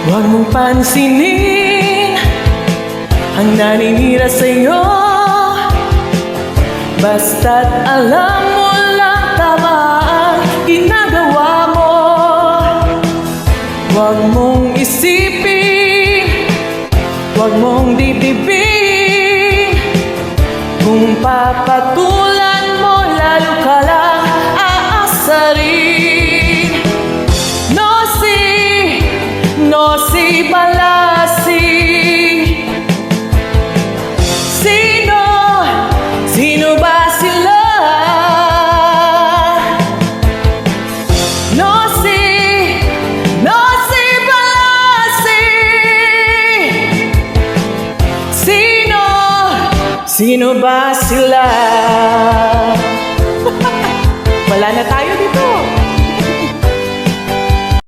Huwag mong pansinin ang naninira sa'yo, basta't alam mo lang tama ang ginagawa mo. Huwag mong isipin, huwag mong dibdibin, kung papatulan mo lalo ka lang aasarin. Nosy Balasi, sino ba sila? Nosy Balasi, sino ba sila? Wala na tayo.